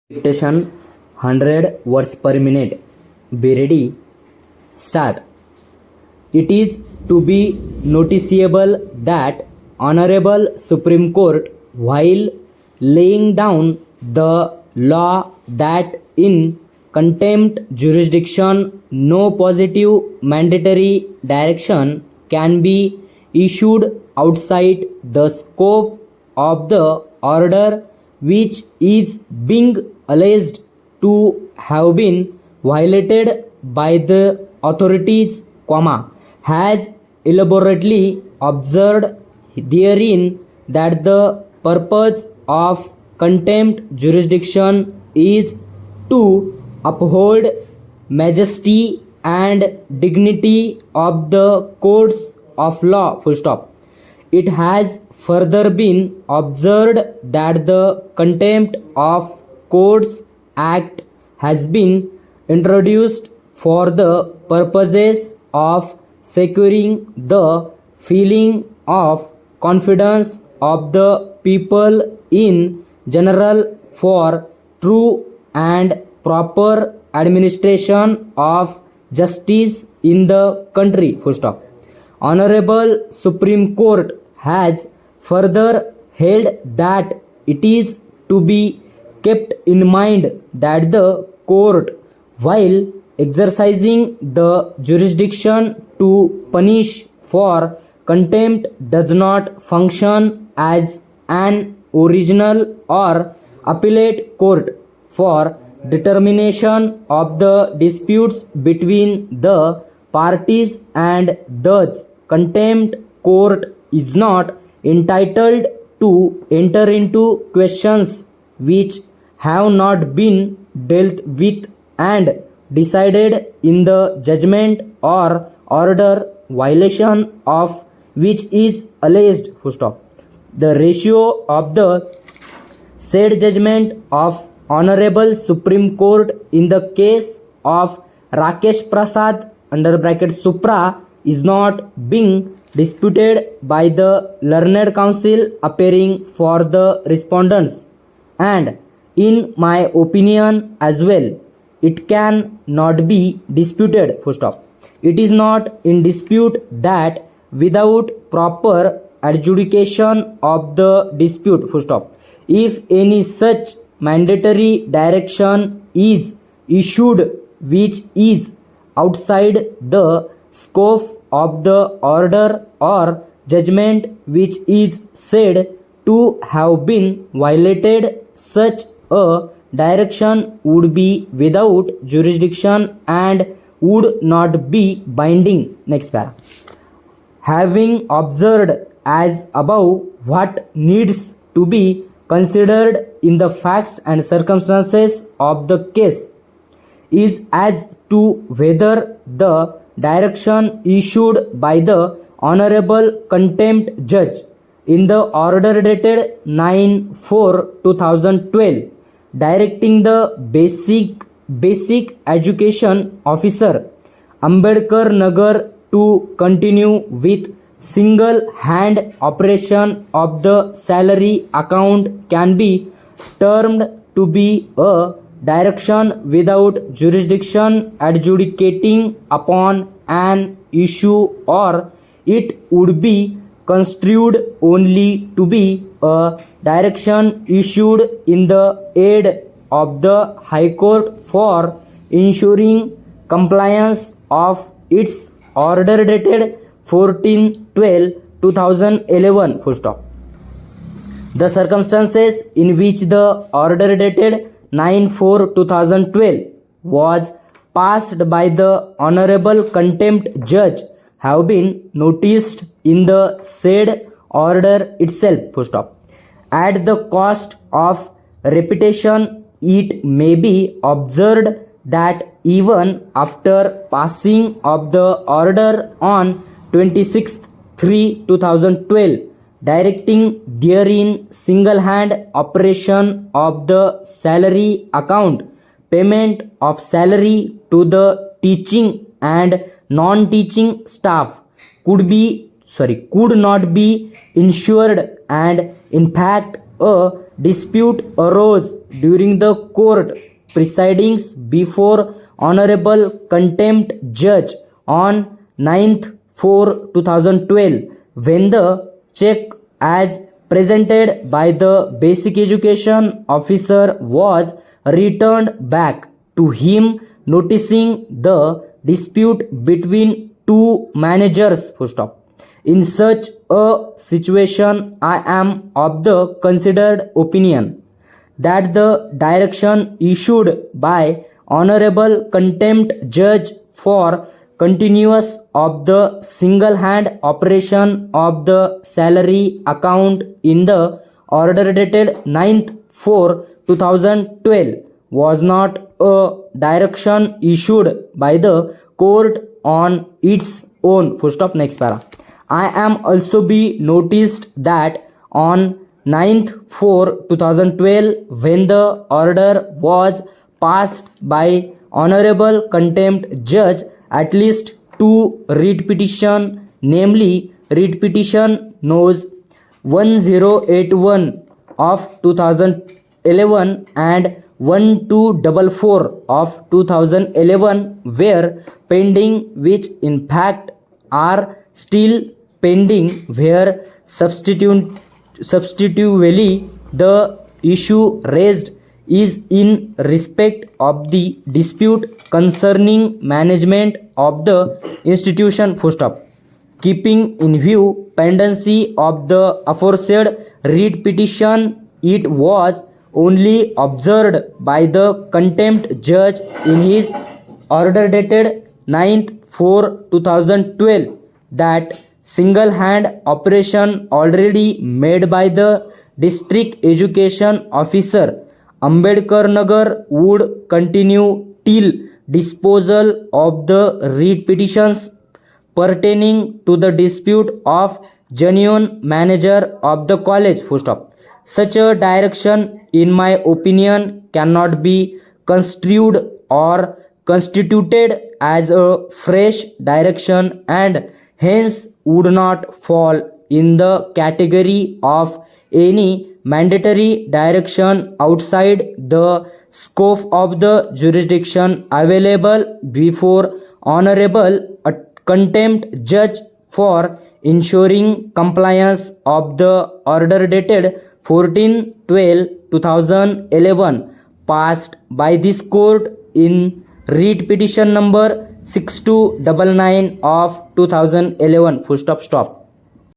Dictation 100 words per minute. Be ready. Start. It is to be noticeable that Honorable Supreme Court, while laying down the law that in contempt jurisdiction no positive mandatory direction can be issued outside the scope of the order which is being alleged to have been violated by the authorities, has elaborately observed therein that the purpose of contempt jurisdiction is to uphold majesty and dignity of the courts of law. Full stop. It has further been observed that the Contempt of Courts Act has been introduced for the purposes of securing the feeling of confidence of the people in general for true and proper administration of justice in the country. Full stop. Honorable Supreme Court has further held that it is to be kept in mind that the court, while exercising the jurisdiction to punish for contempt, does not function as an original or appellate court for determination of the disputes between the parties, and thus contempt court is not entitled to enter into questions which have not been dealt with and decided in the judgment or order violation of which is alleged. Full stop. The ratio of the said judgment of Honorable Supreme Court in the case of Rakesh Prasad under bracket Supra is not being disputed by the learned counsel appearing for the respondents, and in my opinion as well it can not be disputed. Full stop. It is not in dispute that without proper adjudication of the dispute, full stop, if any such mandatory direction is issued which is outside the scope of the order or judgment which is said to have been violated, such a direction would be without jurisdiction and would not be binding. Next para. Having observed as above what needs to be considered in the facts and circumstances of the case is as to whether the direction issued by the Honorable Contempt Judge in the order dated 9/4/2012 directing the basic education officer Ambedkar Nagar to continue with single hand operation of the salary account can be termed to be a direction without jurisdiction adjudicating upon an issue, or it would be construed only to be a direction issued in the aid of the High Court for ensuring compliance of its order dated 14/12/2011. Full stop. The circumstances in which the order dated 9/4/2012 was passed by the Honorable Contempt Judge have been noticed in the said order itself. Full stop. At the cost of repetition, it may be observed that even after passing of the order on 26/3/2012 directing therein single hand operation of the salary account, payment of salary to the teaching and non-teaching staff could not be insured, and in fact a dispute arose during the court proceedings before Honorable Contempt Judge on 9/4/2012 when the check as presented by the basic education officer was returned back to him, noticing the dispute between two managers. Full stop. In such a situation, I am of the considered opinion that the direction issued by Honorable Contempt Judge for continuous of the single hand operation of the salary account in the order dated 9/4/2012 was not a direction issued by the court on its own. Full stop. Next para. I am also be noticed that on 9/4/2012 when the order was passed by Honorable Contempt Judge, at least two writ petition, namely writ petition nos 1081 of 2011 and 1244 of 2011 were pending, which in fact are still pending, where substitutively the issue raised is in respect of the dispute concerning management of the institution. Full stop. Keeping in view pendency of the aforesaid writ petition, it was only observed by the contempt judge in his order dated 9/4/2012 that single hand operation already made by the district education officer Ambedkar Nagar would continue till disposal of the writ petitions pertaining to the dispute of genuine manager of the college. Full stop. Such a direction, in my opinion, cannot be construed or constituted as a fresh direction and hence would not fall in the category of any mandatory direction outside the scope of the jurisdiction available before Honorable Contempt Judge for ensuring compliance of the order dated 14/12/2011 passed by this court in writ petition number 6299 of 2011. Full stop. Stop.